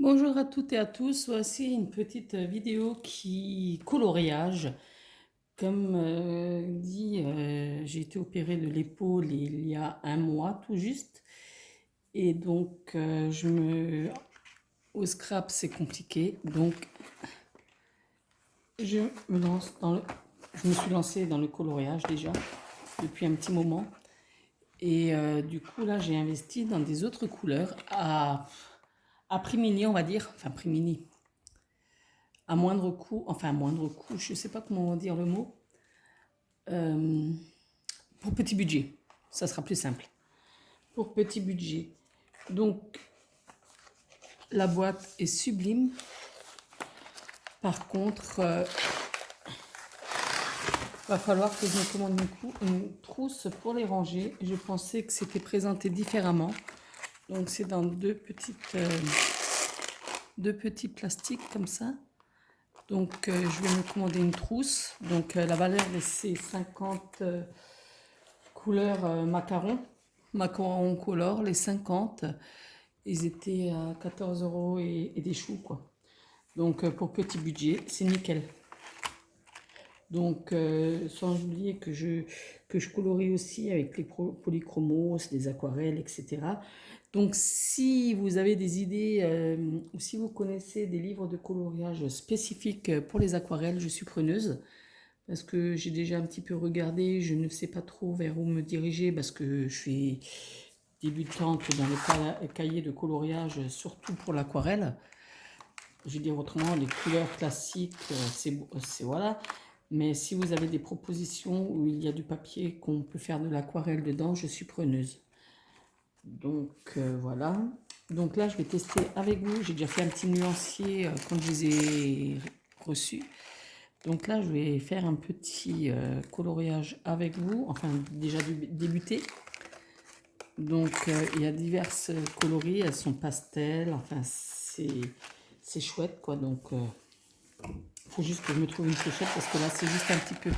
Bonjour à toutes et à tous, voici une petite vidéo qui coloriage. Comme dit, j'ai été opérée de l'épaule il y a un mois tout juste. Et donc, au scrap, c'est compliqué. Donc, je me lance dans le... Je me suis lancée dans le coloriage déjà depuis un petit moment. Et du coup, là, j'ai investi dans des autres couleurs à prix mini, on va dire. Enfin, prix mini. À moindre coût, enfin à moindre coût, je ne sais pas comment dire le mot, euh, pour petit budget, ça sera plus simple. Pour petit budget. Donc la boîte est sublime. Par contre, va falloir que je me commande une trousse pour les ranger. Je pensais que c'était présenté différemment. Donc c'est dans deux petits plastiques comme ça. Donc je vais me commander une trousse. Donc la valeur de ces 50 couleurs macaron color, les 50, ils étaient à 14 euros et des choux, quoi. Donc pour petit budget, c'est nickel. Donc sans oublier que je colorie aussi avec les polychromos, les aquarelles, etc. Donc si vous avez des idées ou si vous connaissez des livres de coloriage spécifiques pour les aquarelles, je suis preneuse. Parce que j'ai déjà un petit peu regardé, je ne sais pas trop vers où me diriger parce que je suis débutante dans les cahiers de coloriage, surtout pour l'aquarelle. Je veux dire autrement, les couleurs classiques, c'est voilà. Mais si vous avez des propositions où il y a du papier, qu'on peut faire de l'aquarelle dedans, je suis preneuse. Donc voilà. Donc là, je vais tester avec vous. J'ai déjà fait un petit nuancier quand je les ai reçus. Donc là, je vais faire un petit coloriage avec vous, enfin déjà débuter. Donc il y a diverses coloris, elles sont pastel, enfin c'est chouette quoi. Donc il faut juste que je me trouve une fléchette parce que là c'est juste un petit peu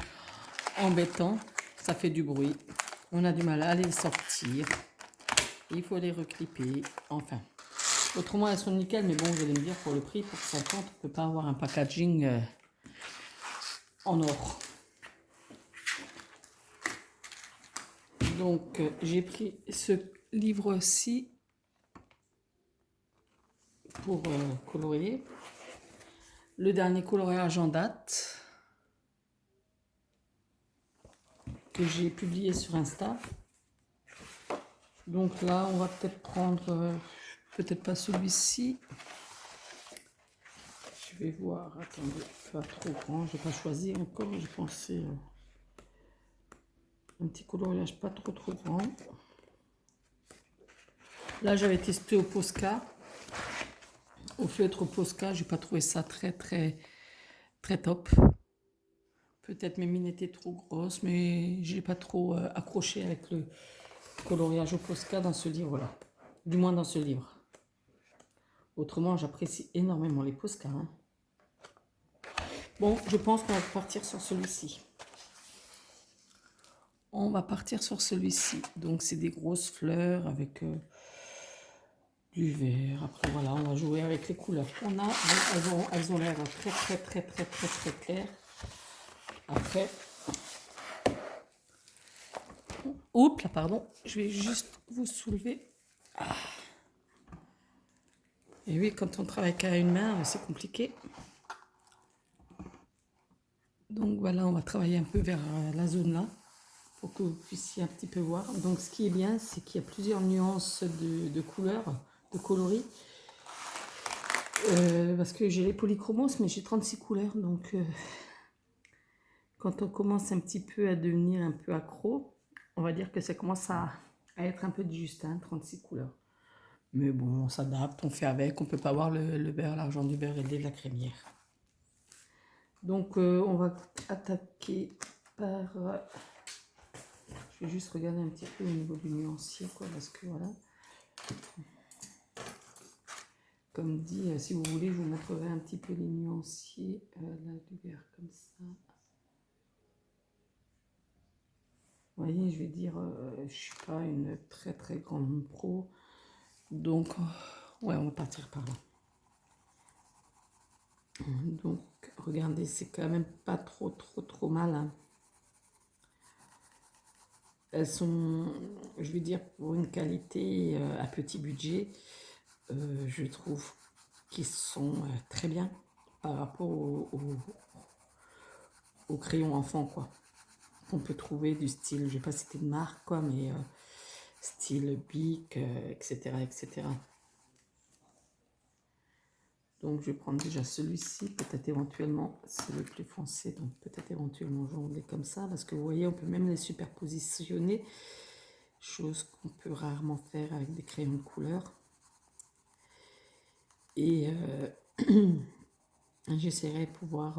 embêtant, ça fait du bruit. On a du mal à les sortir, il faut les reclipper, enfin. Autrement elles sont nickel, mais bon vous allez me dire pour le prix, pour 50, on ne peut pas avoir un packaging en or. Donc j'ai pris ce livre-ci pour colorier. Le dernier coloriage en date que j'ai publié sur Insta. Donc là, on va peut-être prendre, peut-être pas celui-ci. Je vais voir, attendez, pas trop grand, je vais pas choisir encore, j'ai pensé un petit coloriage pas trop grand. Là, j'avais testé au Posca, au feutre Posca, j'ai pas trouvé ça très top. Peut-être mes mines étaient trop grosses, mais j'ai pas trop accroché avec le coloriage au Posca dans ce livre-là. Du moins dans ce livre. Autrement, j'apprécie énormément les Posca. Hein. Bon, je pense qu'on va partir sur celui-ci. On va partir sur celui-ci. Donc, c'est des grosses fleurs avec du vert. Après, voilà, on va jouer avec les couleurs qu'on a. Donc, elles ont l'air très claires. Après, oups, là, pardon, je vais juste vous soulever. Ah. Et oui, quand on travaille qu'à une main, c'est compliqué. Donc voilà, on va travailler un peu vers la zone là, pour que vous puissiez un petit peu voir. Donc ce qui est bien, c'est qu'il y a plusieurs nuances de couleurs, de coloris. Parce que j'ai les polychromos, mais j'ai 36 couleurs, donc quand on commence un petit peu à devenir un peu accro, on va dire que ça commence à être un peu juste, hein, 36 couleurs. Mais bon, on s'adapte, on fait avec, on peut pas avoir le beurre, l'argent du beurre et de la crémière. Donc on va attaquer par... je vais juste regarder un petit peu au niveau du nuancier, quoi, parce que voilà. Comme dit, si vous voulez, je vous montrerai un petit peu les nuanciers. Là, du vert comme ça. Vous voyez, je vais dire, je ne suis pas une très grande pro. Donc, ouais, on va partir par là. Donc, regardez, c'est quand même pas trop mal, hein. Elles sont, je veux dire, pour une qualité à petit budget, je trouve qu'ils sont très bien par rapport au crayon enfant, quoi. On peut trouver du style, je vais pas citer de marque, quoi, mais style Bic, etc., etc. Donc je vais prendre déjà celui-ci, peut-être éventuellement, c'est le plus foncé, donc peut-être éventuellement jongler comme ça, parce que vous voyez, on peut même les superpositionner, chose qu'on peut rarement faire avec des crayons de couleur. Et j'essaierai pour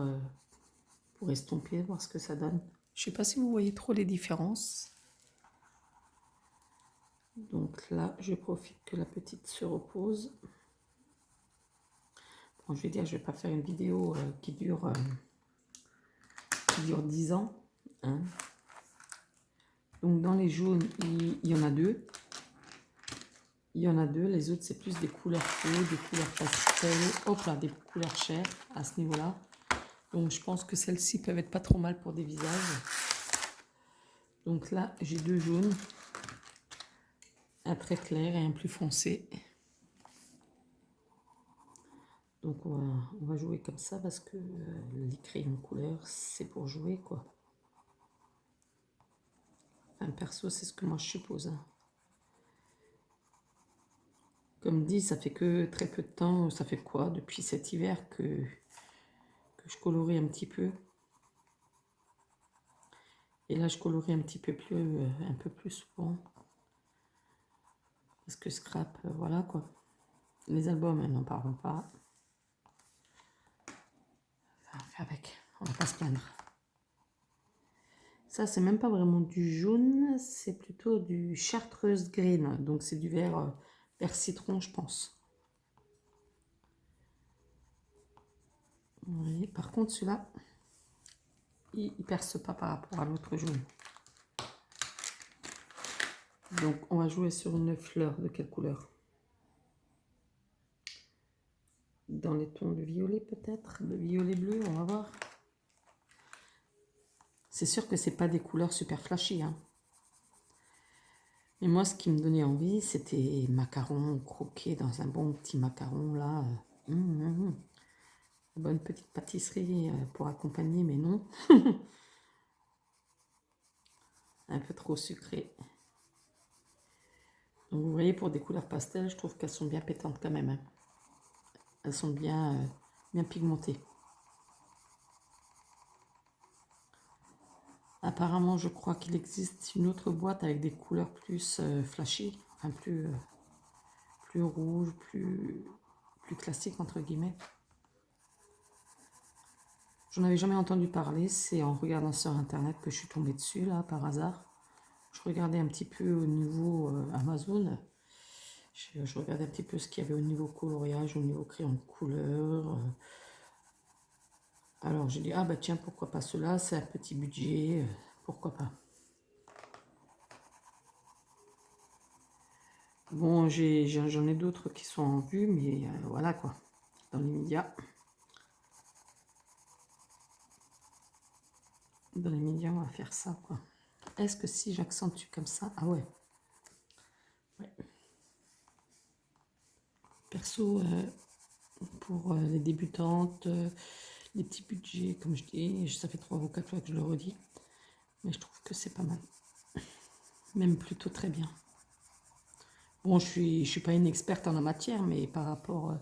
estomper, voir ce que ça donne. Je sais pas si vous voyez trop les différences. Donc là, je profite que la petite se repose. Bon, je vais dire, je vais pas faire une vidéo qui dure 10 ans, hein. Donc dans les jaunes, il y en a deux. Il y en a deux, les autres c'est plus des couleurs chaudes, des couleurs pastel, hop là, des couleurs chères à ce niveau-là. Donc je pense que celles-ci peuvent être pas trop mal pour des visages. Donc là, j'ai deux jaunes, un très clair et un plus foncé. Donc on va jouer comme ça parce que les crayons couleur, c'est pour jouer, quoi. Enfin, perso, c'est ce que moi je suppose, hein. Comme dit, ça fait que très peu de temps, ça fait quoi, depuis cet hiver que je colorie un petit peu. Et là, je colorie un peu plus souvent. Parce que scrap, voilà quoi. Les albums, n'en parlons pas. Enfin, on fait avec, on va pas se plaindre. Ça, c'est même pas vraiment du jaune, c'est plutôt du chartreuse green. Donc c'est du vert citron, je pense. Oui, par contre, celui-là, il perce pas par rapport à l'autre jaune. Donc on va jouer sur une fleur de quelle couleur? Dans les tons de violet peut-être, de violet bleu, on va voir. C'est sûr que c'est pas des couleurs super flashy, hein. Mais moi, ce qui me donnait envie, c'était macarons croqués dans un bon petit macaron, là. Bonne petite pâtisserie pour accompagner, mais non. Un peu trop sucré. Donc, vous voyez, pour des couleurs pastel, je trouve qu'elles sont bien pétantes quand même, hein. Elles sont bien pigmentées. Apparemment, je crois qu'il existe une autre boîte avec des couleurs plus flashy, enfin plus rouge, plus classique entre guillemets. J'en avais jamais entendu parler, c'est en regardant sur internet que je suis tombée dessus là par hasard. Je regardais un petit peu au niveau Amazon, je regardais un petit peu ce qu'il y avait au niveau coloriage, au niveau crayon de couleur. Alors j'ai dit, ah bah tiens, pourquoi pas cela, c'est un petit budget, pourquoi pas. Bon, j'en ai d'autres qui sont en vue, mais voilà quoi, dans les médias. Dans les médias, on va faire ça quoi. Est-ce que si j'accentue comme ça, ah ouais. Ouais. Perso, pour les débutantes, les petits budgets, comme je dis, ça fait 3 ou 4 fois que je le redis, mais je trouve que c'est pas mal. Même plutôt très bien. Bon, je suis pas une experte en la matière, mais par rapport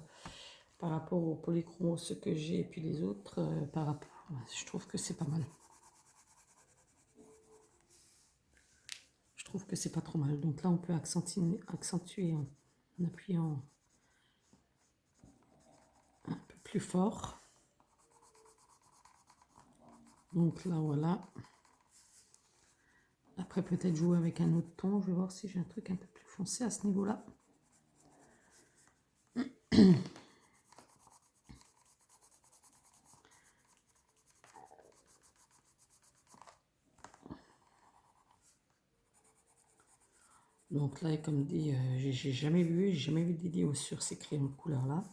aux polychromos, ce que j'ai, et puis les autres, je trouve que c'est pas mal. Je trouve que c'est pas trop mal. Donc là, on peut accentuer en appuyant un peu plus fort. Donc là, voilà. Après, peut-être jouer avec un autre ton. Je vais voir si j'ai un truc un peu plus foncé à ce niveau-là. Donc là, comme dit, j'ai jamais vu de vidéo sur ces crayons de couleur là.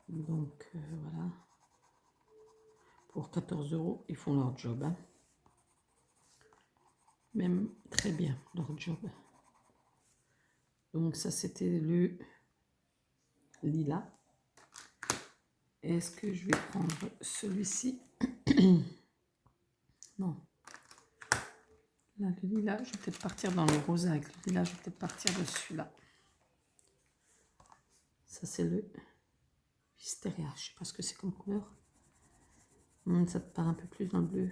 Donc voilà. Pour 14 €, ils font leur job. Hein. Même très bien leur job. Donc ça c'était le lilas. Est-ce que je vais prendre celui-ci? Non. Là, le lilas, je vais peut-être partir dans le rose avec le lilas, je vais peut-être partir de celui-là. Ça c'est le Wisteria, je sais pas ce que c'est comme couleur. Ça te part un peu plus dans le bleu.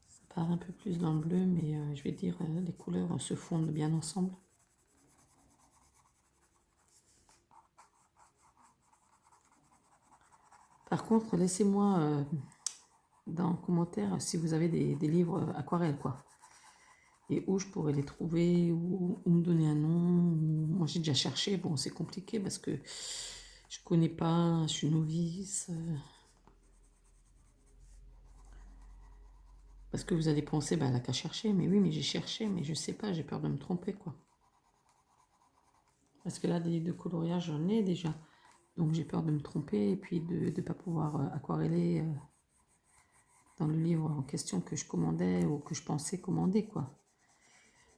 Ça part un peu plus dans le bleu, mais je vais dire les couleurs se fondent bien ensemble. Par contre, laissez-moi dans les commentaires si vous avez des livres aquarelles, quoi. Et où je pourrais les trouver, ou me donner un nom. Moi, j'ai déjà cherché. Bon, c'est compliqué parce que je connais pas, je suis novice. Parce que vous allez penser, bah, elle n'a qu'à chercher. Mais oui, mais j'ai cherché, mais je sais pas, j'ai peur de me tromper, quoi. Parce que là, des livres de coloriage, j'en ai déjà. Donc j'ai peur de me tromper et puis de ne pas pouvoir aquareller dans le livre en question que je commandais ou que je pensais commander, quoi.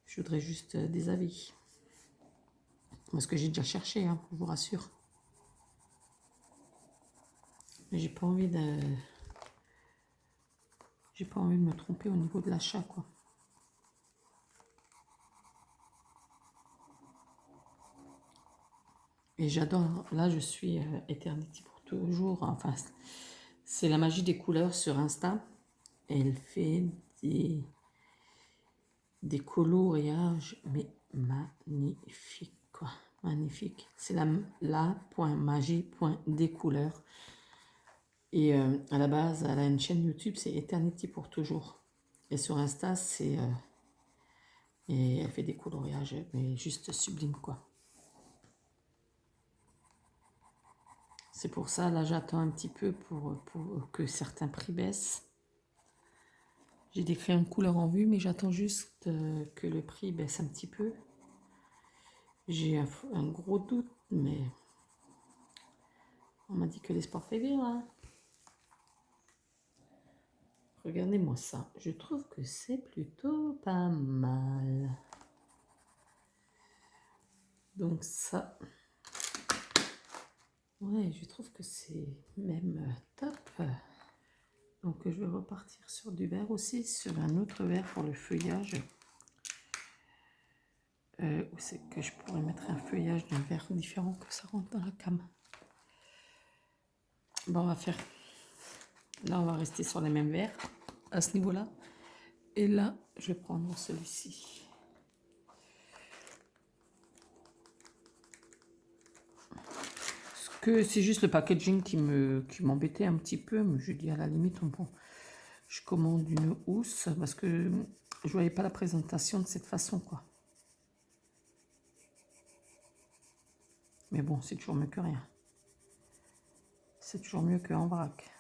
Je voudrais juste des avis. Parce que j'ai déjà cherché, hein, je vous rassure. Mais j'ai pas envie de... J'ai pas envie de me tromper au niveau de l'achat, quoi. Et j'adore, là je suis Eternity pour toujours. Enfin, c'est la magie des couleurs sur Insta. Elle fait des coloriages, mais magnifiques, quoi. Magnifique. C'est la.magie.des couleurs. Et à la base, elle a une chaîne YouTube, c'est Eternity pour toujours. Et sur Insta, c'est... et elle fait des coloriages, mais juste sublime, quoi. C'est pour ça, là, j'attends un petit peu pour que certains prix baissent. J'ai des crayons de couleur en vue, mais j'attends juste que le prix baisse un petit peu. J'ai un gros doute, mais on m'a dit que l'espoir fait vivre. Hein. Regardez-moi ça. Je trouve que c'est plutôt pas mal. Donc ça... Ouais, je trouve que c'est même top. Donc je vais repartir sur du vert aussi, sur un autre vert pour le feuillage. Où c'est que je pourrais mettre un feuillage d'un vert différent que ça rentre dans la cam. Bon, on va faire... Là, on va rester sur les mêmes verres à ce niveau-là. Et là, je vais prendre celui-ci. Que c'est juste le packaging qui m'embêtait un petit peu, mais je dis à la limite, je commande une housse parce que je voyais pas la présentation de cette façon, quoi. Mais bon, c'est toujours mieux que rien. C'est toujours mieux qu'en vrac.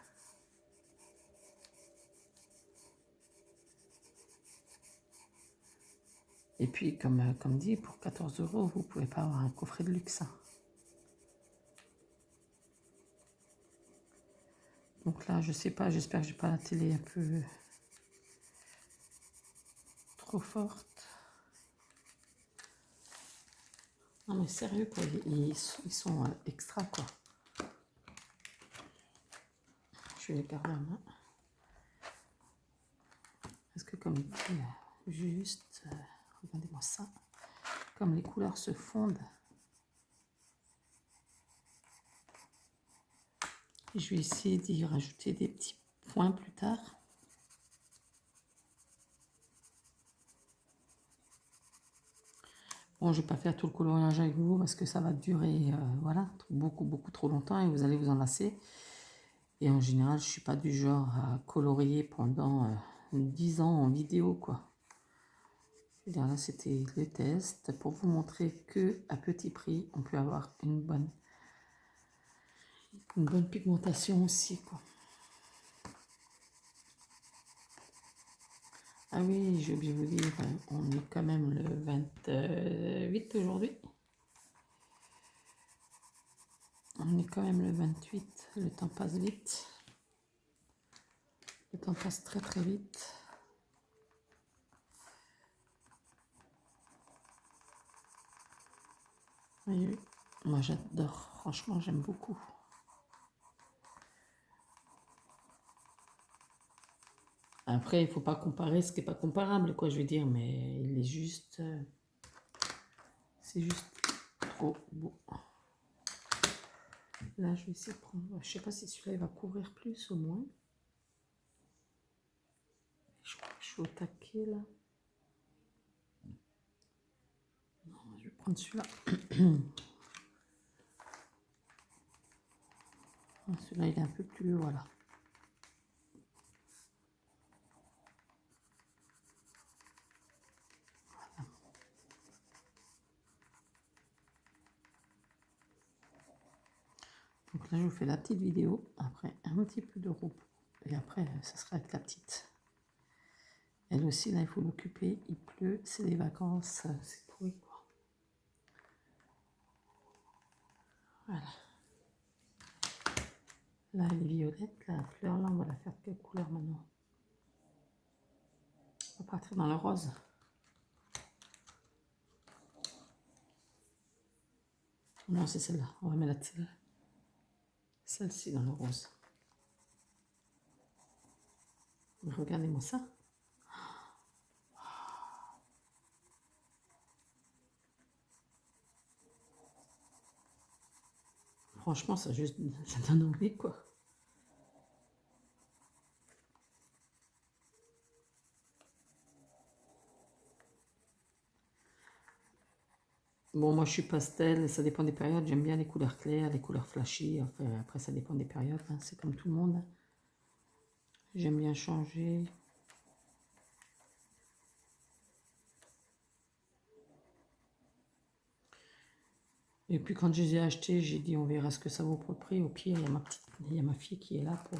Et puis, comme dit, pour 14 €, vous pouvez pas avoir un coffret de luxe. Hein. Donc là, je sais pas, j'espère que j'ai pas la télé un peu trop forte. Non mais sérieux, quoi, ils sont extra, quoi. Je vais les garder en main. Parce que comme il dit, juste, regardez-moi ça, comme les couleurs se fondent. Je vais essayer d'y rajouter des petits points plus tard. Bon, je ne vais pas faire tout le coloriage avec vous parce que ça va durer voilà, beaucoup trop longtemps et vous allez vous en lasser. Et en général, je ne suis pas du genre à colorier pendant 10 ans en vidéo, quoi. Et là, c'était le test pour vous montrer que à petit prix, on peut avoir une bonne pigmentation aussi, quoi. Ah oui, j'ai oublié de vous dire, on est quand même le 28 vite aujourd'hui. On est quand même le 28, le temps passe vite. Le temps passe très très vite. Oui, moi j'adore, franchement j'aime beaucoup. Après, il faut pas comparer ce qui n'est pas comparable, quoi, je veux dire, mais il est juste... c'est juste trop beau. Là, je vais essayer de prendre... Je sais pas si celui-là, il va couvrir plus, au moins. Je crois que je suis au taquet, là. Non, je vais prendre celui-là. Celui-là, il est un peu plus... Voilà. Donc là, je vous fais la petite vidéo. Après, un petit peu de repos. Et après, ça sera avec la petite. Elle aussi, là, il faut l'occuper. Il pleut, c'est les vacances. C'est pourri, quoi. Voilà. Là, elle est violette. La fleur, là, on va la faire de quelle couleur maintenant? On va partir dans le rose. Non, c'est celle-là. On va mettre celle-ci dans le rose. Regardez-moi ça. Franchement, ça donne envie, quoi. Bon, moi, je suis pastel, ça dépend des périodes. J'aime bien les couleurs claires, les couleurs flashy. Enfin, après, ça dépend des périodes. Hein. C'est comme tout le monde. J'aime bien changer. Et puis, quand je les ai achetés, j'ai dit, on verra ce que ça vaut pour le prix. Au pire, il y a ma fille qui est là pour...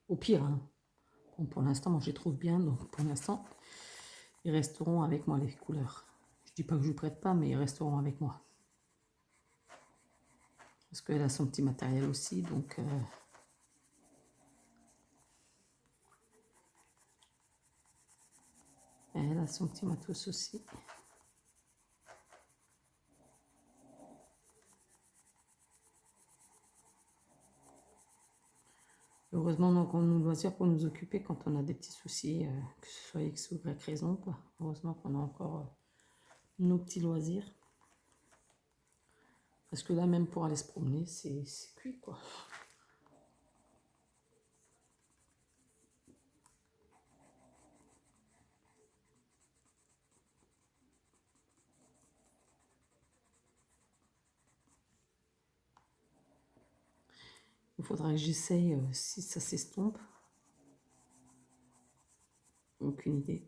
au pire, hein. Bon, pour l'instant, moi, je les trouve bien. Donc, pour l'instant, ils resteront avec moi, les couleurs. Je dis pas que je ne prête pas, mais ils resteront avec moi. Parce qu'elle a son petit matériel aussi, donc... elle a son petit matos aussi. Heureusement, donc, on a nos loisirs pour nous occuper quand on a des petits soucis, que ce soit X ou Y raison, quoi. Heureusement qu'on a encore nos petits loisirs. Parce que là, même pour aller se promener, c'est cuit, quoi. Il faudra que j'essaye si ça s'estompe. Aucune idée.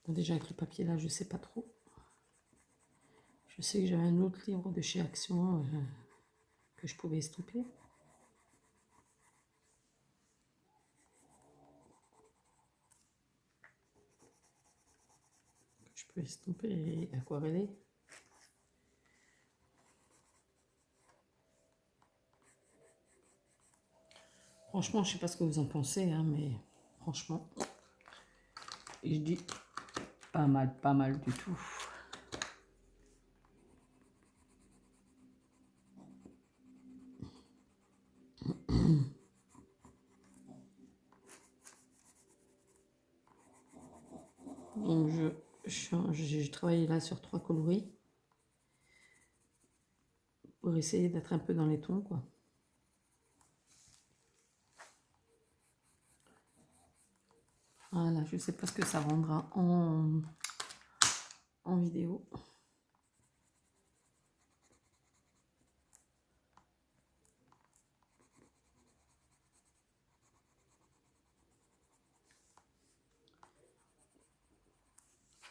Bon, déjà, avec le papier là, je sais pas trop. Je sais que j'avais un autre livre de chez Action que je pouvais estomper. Je peux estomper et aquareller. Franchement, je sais pas ce que vous en pensez, hein, mais franchement, je dis pas mal du tout. Donc j'ai travaillé là sur 3 coloris pour essayer d'être un peu dans les tons, quoi. Voilà, je sais pas ce que ça rendra en vidéo.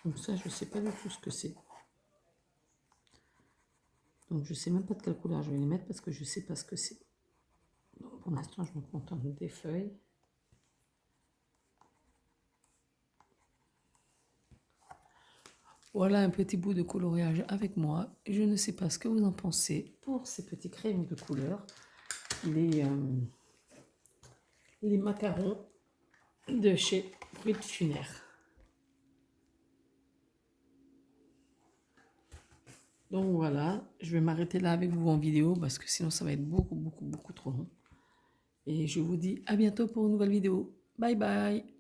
Donc ça, je sais pas du tout ce que c'est. Donc je sais même pas de quelle couleur je vais les mettre parce que je sais pas ce que c'est. Donc pour l'instant, je me contente des feuilles. Voilà un petit bout de coloriage avec moi. Je ne sais pas ce que vous en pensez pour ces petits crayons de couleur. Les macarons de chez Fruits Funaire. Donc voilà, je vais m'arrêter là avec vous en vidéo parce que sinon ça va être beaucoup trop long. Et je vous dis à bientôt pour une nouvelle vidéo. Bye bye!